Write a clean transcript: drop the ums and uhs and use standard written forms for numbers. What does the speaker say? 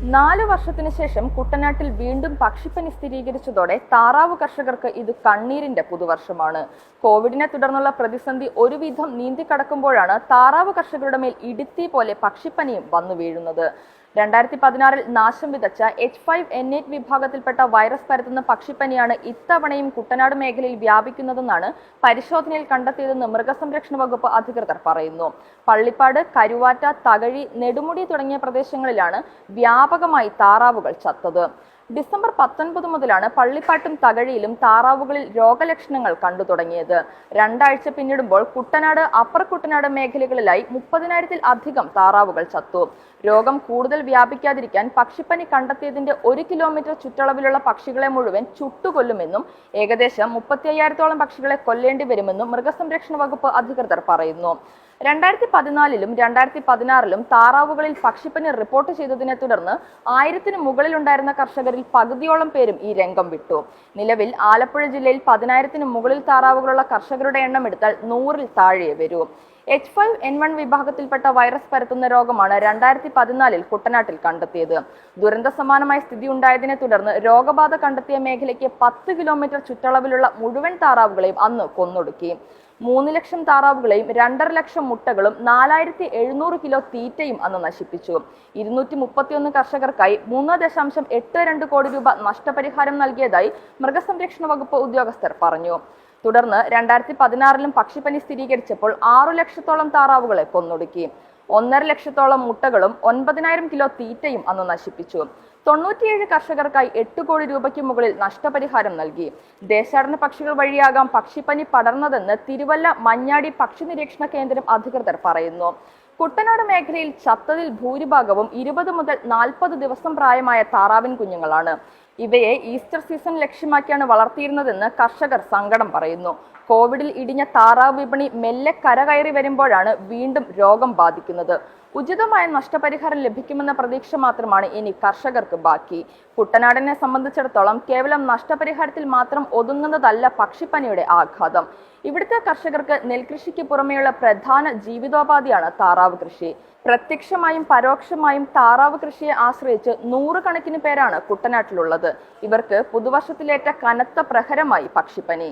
4 വർഷത്തിനു ശേഷം കുട്ടനാട്ടിൽ വീണ്ടും പക്ഷിപ്പനി സ്ഥിരീകരിച്ചതോടെ താറാവ് കർഷകർക്ക് ഇത് കണ്ണീരിന്റെ പുതുവർഷമാണ്. കോവിഡിനെ തുടർന്നുള്ള പ്രതിസന്ധി ഒരുവിധം നീന്തിക്കടക്കുമ്പോഴാണ് താറാവ് കർഷകരുടെ മേൽ ഇടിത്തി പോലെ പക്ഷിപ്പനിയും വന്നു വീഴുന്നത്. 2016 നാശം വിതച്ച H5N8 വിഭാഗത്തിൽപ്പെട്ട വൈറസ് പരത്തുന്ന പക്ഷിപ്പനിയാണ് ഇത്തവണയും കുട്ടനാട് മേഖലയിൽ വ്യാപിക്കുന്നതെന്നാണ് പരിശോധനയിൽ കണ്ടെത്തിയതെന്ന് മൃഗസംരക്ഷണ വകുപ്പ് അധികൃതർ പറയുന്നു. പള്ളിപ്പാട്, കരുവാറ്റ, തകഴി, നെടുമുടി തുടങ്ങിയ പ്രദേശങ്ങളിലാണ് വ്യാപകമായി താറാവുകൾ ചത്തത്. ഡിസംബർ 19 മുതലാണ് പള്ളിപ്പാട്ടും തകഴിയിലും താറാവുകളിൽ രോഗലക്ഷണങ്ങൾ കണ്ടു തുടങ്ങിയത്. 2 ആഴ്ച പിന്നിടുമ്പോൾ കുട്ടനാട്, അപ്പർ കുട്ടനാട് മേഖലകളിലായി 30,000-ൽ അധികം താറാവുകൾ ചത്തു. രോഗം കൂടുതൽ വ്യാപിക്കാതിരിക്കാൻ പക്ഷിപ്പനി കണ്ടെത്തിയതിന്റെ 1 കിലോമീറ്റർ ചുറ്റളവിലുള്ള പക്ഷികളെ മുഴുവൻ ചുട്ടുകൊല്ലുമെന്നും ഏകദേശം 35,000-ഓളം പക്ഷികളെ കൊല്ലേണ്ടി വരുമെന്നും മൃഗസംരക്ഷണ വകുപ്പ് അധികൃതർ പറയുന്നു. 2014-ലും 2016-ലും താറാവുകളിൽ പക്ഷിപ്പനി റിപ്പോർട്ട് ചെയ്തതിനെ തുടർന്ന് 1000-ന് മുകളിലുണ്ടായിരുന്ന കർഷകരിൽ പകുതിയോളം പേരും ഈ രംഗം വിട്ടു. നിലവിൽ ആലപ്പുഴ ജില്ലയിൽ 10,000-ന് മുകളിൽ താറാവുകളുള്ള കർഷകരുടെ എണ്ണം എടുത്താൽ 100-ൽ താഴെ വരൂ. H5N1 വിഭാഗത്തിൽപ്പെട്ട വൈറസ് പരത്തുന്ന രോഗമാണ് 2014-ൽ കുട്ടനാട്ടിൽ കണ്ടെത്തിയത്. ദുരന്ത സമാനമായ സ്ഥിതി ഉണ്ടായതിനെ തുടർന്ന് രോഗബാധ കണ്ടെത്തിയ മേഖലയ്ക്ക് 10 കിലോമീറ്റർ ചുറ്റളവിലുള്ള മുഴുവൻ താറാവുകളെയും അന്ന് കൊന്നൊടുക്കി. 3 ലക്ഷം താറാവുകളെയും 2.5 ലക്ഷം മുട്ടകളും 4,700 കിലോ തീറ്റയും അന്ന് നശിപ്പിച്ചു. 231 കർഷകർക്കായി 3.82 കോടി രൂപ നഷ്ടപരിഹാരം നൽകിയതായി മൃഗസംരക്ഷണ വകുപ്പ് ഉദ്യോഗസ്ഥർ പറഞ്ഞു. തുടർന്ന് 2016-ലും പക്ഷിപ്പനി സ്ഥിരീകരിച്ചപ്പോൾ 6 ലക്ഷത്തോളം താറാവുകളെ കൊന്നൊടുക്കി. 1.5 ലക്ഷത്തോളം മുട്ടകളും 9,000 കിലോ തീറ്റയും അന്ന് നശിപ്പിച്ചു. 97 കർഷകർക്കായി 8 കോടി രൂപയ്ക്ക് മുകളിൽ നഷ്ടപരിഹാരം നൽകി. ദേശാടന പക്ഷികൾ വഴിയാകാം പക്ഷിപ്പനി പടർന്നതെന്ന് തിരുവല്ല മഞ്ഞാടി പക്ഷി നിരീക്ഷണ കേന്ദ്രം അധികൃതർ പറയുന്നു. കുട്ടനാട് മേഖലയിൽ ചത്തതിൽ ഭൂരിഭാഗവും 20 മുതൽ 40 ദിവസം പ്രായമായ താറാവിൻ കുഞ്ഞുങ്ങളാണ്. ഇവയെ ഈസ്റ്റർ സീസൺ ലക്ഷ്യമാക്കിയാണ് വളർത്തിയിരുന്നതെന്ന് കർഷകർ സങ്കടം പറയുന്നു. കോവിഡിൽ ഇടിഞ്ഞ താറാവ് വിപണി മെല്ലെ കരകയറി വരുമ്പോഴാണ് വീണ്ടും രോഗം ബാധിക്കുന്നത്. ഉചിതമായ നഷ്ടപരിഹാരം ലഭിക്കുമെന്ന പ്രതീക്ഷ മാത്രമാണ് ഇനി കർഷകർക്ക് ബാക്കി. കുട്ടനാടിനെ സംബന്ധിച്ചിടത്തോളം കേവലം നഷ്ടപരിഹാരത്തിൽ മാത്രം ഒതുങ്ങുന്നതല്ല പക്ഷിപ്പനിയുടെ ആഘാതം. ഇവിടുത്തെ കർഷകർക്ക് നെൽകൃഷിക്ക് പുറമെയുള്ള പ്രധാന ജീവിതോപാധിയാണ് താറാവ് കൃഷി. പ്രത്യക്ഷമായും പരോക്ഷമായും താറാവ് കൃഷിയെ ആശ്രയിച്ച് 100 കണക്കിന് പേരാണ് കുട്ടനാട്ടിലുള്ളത്. ഇവർക്ക് പുതുവർഷത്തിലേറ്റ കനത്ത പ്രഹരമായി പക്ഷിപ്പനി.